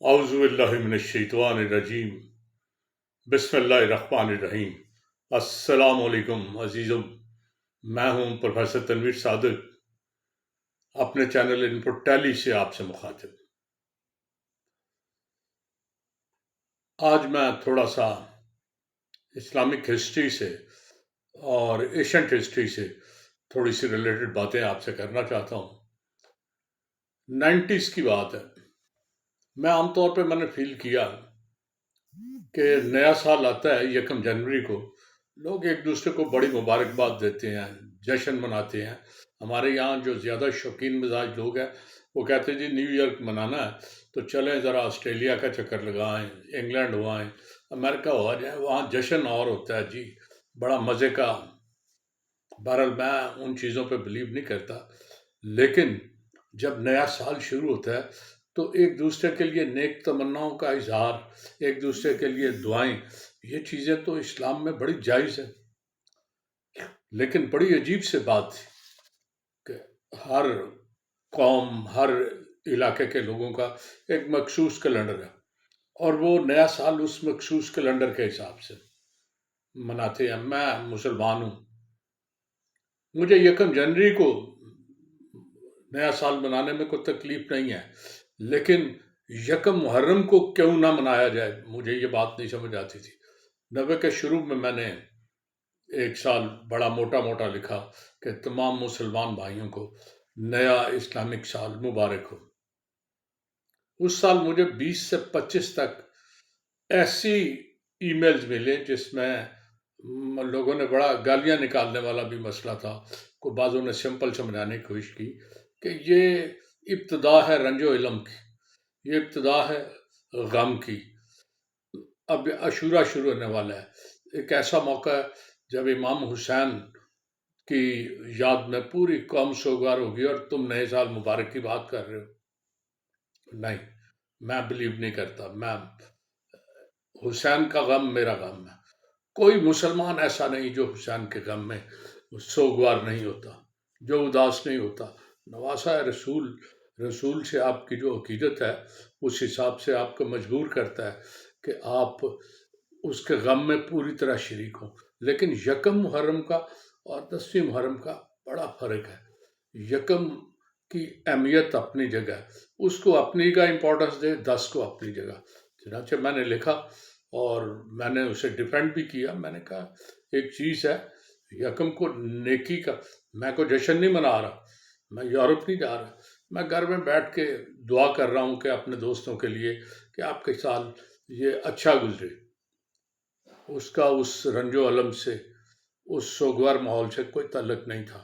اعوذ باللہ من الشیطان الرجیم بسم اللہ الرحمن الرحیم۔ السلام علیکم عزیزوں، میں ہوں پروفیسر تنویر صادق، اپنے چینل انپٹ ٹیلی سے آپ سے مخاطب۔ آج میں تھوڑا سا اسلامک ہسٹری سے اور ایشینٹ ہسٹری سے تھوڑی سی ریلیٹڈ باتیں آپ سے کرنا چاہتا ہوں۔ 90s کی بات ہے۔ میں عام طور پہ میں نے فیل کیا کہ نیا سال آتا ہے 1 جنوری کو، لوگ ایک دوسرے کو بڑی مبارکباد دیتے ہیں، جشن مناتے ہیں۔ ہمارے یہاں جو زیادہ شوقین مزاج لوگ ہیں وہ کہتے ہیں جی نیو ایئر منانا ہے تو چلیں ذرا آسٹریلیا کا چکر لگائیں، انگلینڈ ہو آئیں، امریکہ ہو جائیں، وہاں جشن اور ہوتا ہے جی، بڑا مزے کا۔ بہرحال میں ان چیزوں پہ بلیو نہیں کرتا، لیکن جب نیا سال شروع ہوتا ہے تو ایک دوسرے کے لیے نیک تمناؤں کا اظہار، ایک دوسرے کے لیے دعائیں، یہ چیزیں تو اسلام میں بڑی جائز ہیں۔ لیکن بڑی عجیب سے بات تھی کہ ہر قوم، ہر علاقے کے لوگوں کا ایک مخصوص کیلنڈر ہے، اور وہ نیا سال اس مخصوص کیلنڈر کے حساب سے مناتے ہیں۔ میں مسلمان ہوں، مجھے 1 جنوری کو نیا سال منانے میں کوئی تکلیف نہیں ہے، لیکن 1 محرم کو کیوں نہ منایا جائے، مجھے یہ بات نہیں سمجھ آتی تھی۔ 90 کے شروع میں نے ایک سال بڑا موٹا لکھا کہ تمام مسلمان بھائیوں کو نیا اسلامک سال مبارک ہو۔ اس سال مجھے 20 سے 25 تک ایسی ای میلز ملے جس میں لوگوں نے بڑا گالیاں نکالنے والا بھی مسئلہ تھا، کو بعضوں نے سمپل سمجھانے کی کوشش کی کہ یہ ابتدا ہے رنج و علم کی، یہ ابتدا ہے غم کی، اب عاشورہ شروع ہونے والا ہے، ایک ایسا موقع ہے جب امام حسین کی یاد میں پوری قوم سوگوار ہوگی اور تم نئے سال مبارک کی بات کر رہے ہو۔ نہیں، میں بلیو نہیں کرتا۔ میں حسین کا غم میرا غم ہے۔ کوئی مسلمان ایسا نہیں جو حسین کے غم میں سوگوار نہیں ہوتا، جو اداس نہیں ہوتا۔ نواسہ رسول سے آپ کی جو عقیدت ہے اس حساب سے آپ کو مجبور کرتا ہے کہ آپ اس کے غم میں پوری طرح شریک ہوں۔ لیکن 1 محرم کا اور 10 محرم کا بڑا فرق ہے۔ 1 کی اہمیت اپنی جگہ ہے، اس کو اپنی کا امپورٹنس دے، 10 کو اپنی جگہ۔ چنانچہ میں نے لکھا اور میں نے اسے ڈیفینڈ بھی کیا۔ میں نے کہا ایک چیز ہے 1 کو نیکی کا، میں کوئی جشن نہیں منا رہا، میں یورپ نہیں جا رہا، میں گھر میں بیٹھ کے دعا کر رہا ہوں کہ اپنے دوستوں کے لیے کہ آپ کے سال یہ اچھا گزرے۔ اس کا اس رنج و علم سے، اس سوگوار ماحول سے کوئی تعلق نہیں تھا۔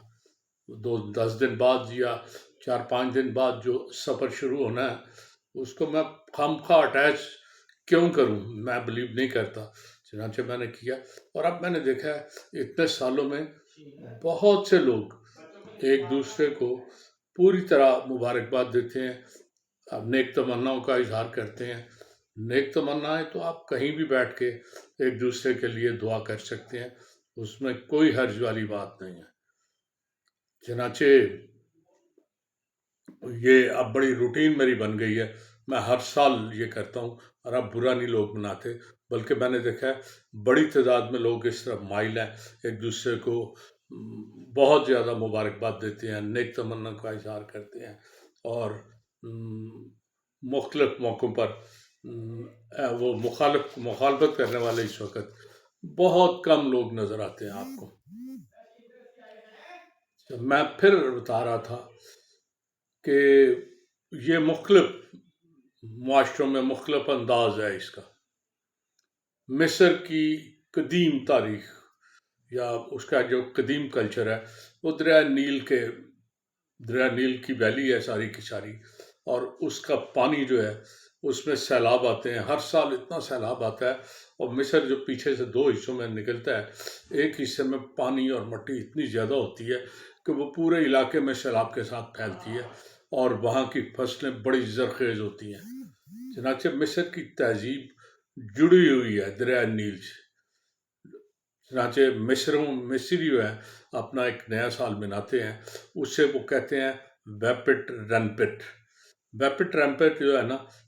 10 دن بعد یا 4-5 دن بعد جو سفر شروع ہونا ہے اس کو میں خامخواہ اٹیچ کیوں کروں، میں بلیو نہیں کرتا۔ چنانچہ میں نے کیا، اور اب میں نے دیکھا ہے اتنے سالوں میں بہت سے لوگ ایک دوسرے کو پوری طرح مبارکباد دیتے ہیں، نیک تمناؤں کا اظہار کرتے ہیں۔ نیک تمنائیں تو آپ کہیں بھی بیٹھ کے ایک دوسرے کے لیے دعا کر سکتے ہیں، اس میں کوئی حرج والی بات نہیں ہے۔ چنانچہ یہ اب بڑی روٹین میری بن گئی ہے، میں ہر سال یہ کرتا ہوں، اور اب برا نہیں لوگ مناتے، بلکہ میں نے دیکھا ہے بڑی تعداد میں لوگ اس طرح مائل ہیں، ایک دوسرے کو بہت زیادہ مبارکباد دیتے ہیں، نیک تمنا کا اظہار کرتے ہیں، اور مختلف موقعوں پر وہ مخالفت کرنے والے اس وقت بہت کم لوگ نظر آتے ہیں آپ کو۔ میں پھر بتا رہا تھا کہ یہ مختلف معاشروں میں مختلف انداز ہے اس کا۔ مصر کی قدیم تاریخ یا اس کا جو قدیم کلچر ہے وہ دریا نیل کی ویلی ہے ساری کی ساری، اور اس کا پانی جو ہے اس میں سیلاب آتے ہیں، ہر سال اتنا سیلاب آتا ہے، اور مصر جو پیچھے سے 2 حصوں میں نکلتا ہے، ایک حصے میں پانی اور مٹی اتنی زیادہ ہوتی ہے کہ وہ پورے علاقے میں سیلاب کے ساتھ پھیلتی ہے، اور وہاں کی فصلیں بڑی زرخیز ہوتی ہیں۔ چنانچہ مصر کی تہذیب جڑی ہوئی ہے دریا نیل سے۔ چنانچہ مصری جو ہے اپنا ایک نیا سال مناتے ہیں، اس سے وہ کہتے ہیں ویپٹ رنپٹ۔ ویپٹ رنپٹ جو ہے نا،